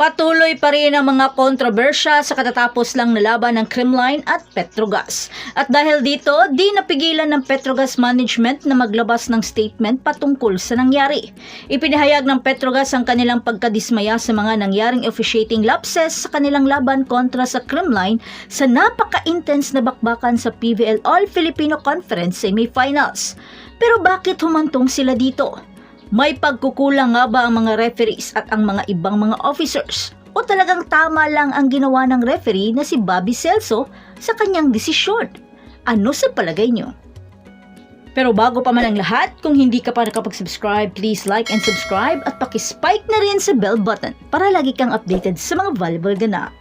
Patuloy pa rin ang mga kontrobersya sa katatapos lang na laban ng Creamline at Petrogas. At dahil dito, di napigilan ng Petrogas Management na maglabas ng statement patungkol sa nangyari. Ipinahayag ng Petrogas ang kanilang pagkadismaya sa mga nangyaring officiating lapses sa kanilang laban kontra sa Creamline sa napaka-intense na bakbakan sa PVL All-Filipino Conference Semifinals. Pero bakit humantong sila dito? May pagkukulang nga ba ang mga referees at ang mga ibang mga officers? O talagang tama lang ang ginawa ng referee na si Bobby Celso sa kanyang desisyon? Ano sa palagay nyo? Pero bago pa man ang lahat, kung hindi ka pa nakapag-subscribe, please like and subscribe at pakispike na rin sa bell button para lagi kang updated sa mga valuable ganap.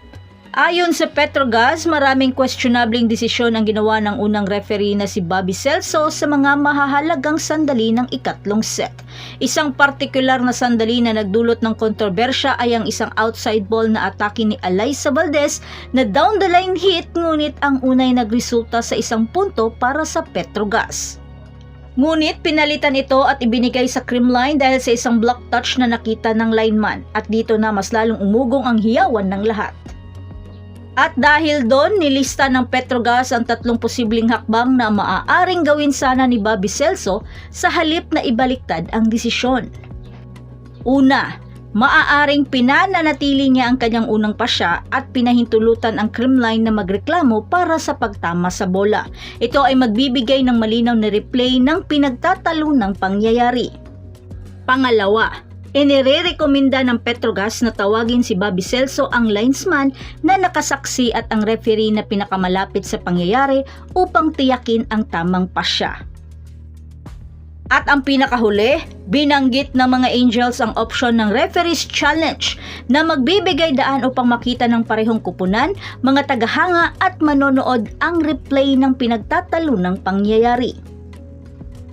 Ayon sa Petrogas, maraming questionabling desisyon ang ginawa ng unang referee na si Bobby Celso sa mga mahahalagang sandali ng ikatlong set. Isang partikular na sandali na nagdulot ng kontrobersya ay ang isang outside ball na atake ni Alyssa Valdez na down the line hit, ngunit ang unay nagresulta sa isang punto para sa Petrogas. Ngunit pinalitan ito at ibinigay sa Creamline dahil sa isang block touch na nakita ng lineman, at dito na mas lalong umugong ang hiyawan ng lahat. At dahil doon, nilista ng Petrogas ang tatlong posibleng hakbang na maaaring gawin sana ni Bobby Celso sa halip na ibaliktad ang desisyon. Una, maaaring pinananatili niya ang kanyang unang pasya at pinahintulutan ang Creamline na magreklamo para sa pagtama sa bola. Ito ay magbibigay ng malinaw na replay ng pinagtatalunang pangyayari. Pangalawa, inirerekomenda ng Petrogas na tawagin si Bobby Celso, ang linesman na nakasaksi at ang referee na pinakamalapit sa pangyayari upang tiyakin ang tamang pasya. At ang pinakahuli, binanggit ng mga Angels ang opsyon ng referee's challenge na magbibigay daan upang makita ng parehong kupunan, mga tagahanga at manonood ang replay ng pinagtatalunang pangyayari.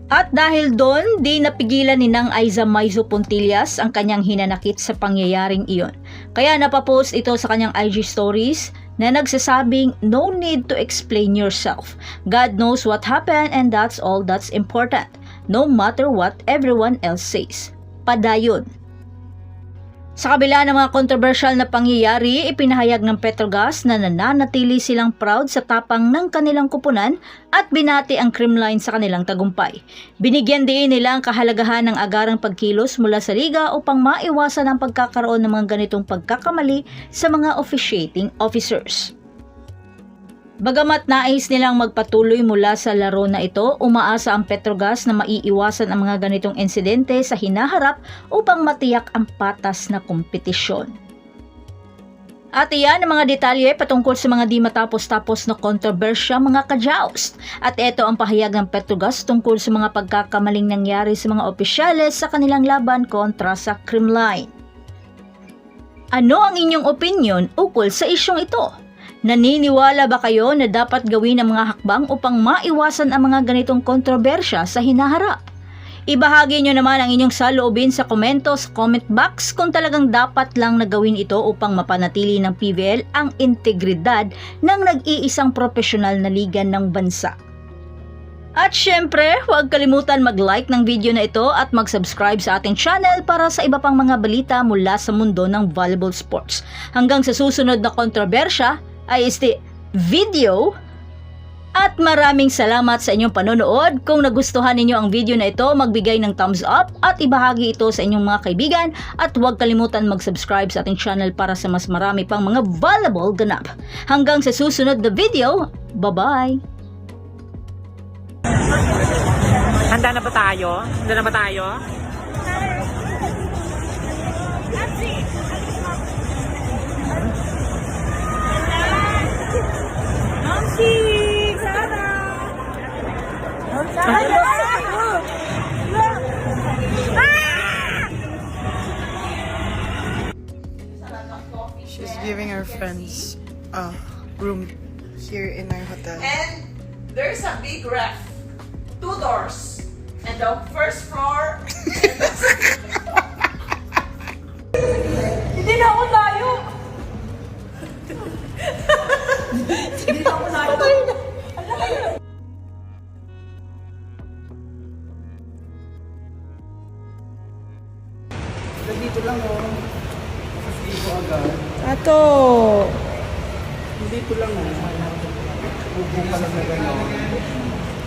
At dahil doon, di napigilan ni Nang Aiza Maizo Puntillas ang kanyang hinanakit sa pangyayaring iyon. Kaya napapost ito sa kanyang IG stories na nagsasabing, "No need to explain yourself. God knows what happened and that's all that's important. No matter what everyone else says." Padayon. Sa kabila ng mga kontrobersyal na pangyayari, ipinahayag ng Petrogas na nananatili silang proud sa tapang ng kanilang kupunan at binati ang Creamline sa kanilang tagumpay. Binigyan din nila ang kahalagahan ng agarang pagkilos mula sa liga upang maiwasan ang pagkakaroon ng mga ganitong pagkakamali sa mga officiating officers. Bagamat nais nilang magpatuloy mula sa laro na ito, umaasa ang Petrogas na maiiwasan ang mga ganitong insidente sa hinaharap upang matiyak ang patas na kompetisyon. At iyan ang mga detalye patungkol sa mga di matapos-tapos na kontrobersya, mga ka-joust. At ito ang pahayag ng Petrogas tungkol sa mga pagkakamaling nangyari sa mga opisyales sa kanilang laban kontra sa Creamline. Ano ang inyong opinyon ukol sa isyong ito? Naniniwala ba kayo na dapat gawin ang mga hakbang upang maiwasan ang mga ganitong kontrobersya sa hinaharap? Ibahagi nyo naman ang inyong saloobin sa komento sa comment box kung talagang dapat lang na gawin ito upang mapanatili ng PVL ang integridad ng nag-iisang profesional na liga ng bansa. At syempre, huwag kalimutan mag-like ng video na ito at mag-subscribe sa ating channel para sa iba pang mga balita mula sa mundo ng volleyball sports. Hanggang sa susunod na kontrobersya ay este video, at maraming salamat sa inyong panonood. Kung nagustuhan ninyo ang video na ito, magbigay ng thumbs up at ibahagi ito sa inyong mga kaibigan, at huwag kalimutan mag-subscribe sa ating channel para sa mas marami pang mga volleyball ganap. Hanggang sa susunod na video, bye-bye! Handa na ba tayo? Handa na ba tayo? She's giving her friends a room here in our hotel. And there's a big ref, 2 doors, and the first floor. Hindi na ako layo. Hindi na ako layo. Dito lang oh. Ato. Dito lang. Bubo ka lang na gano'n.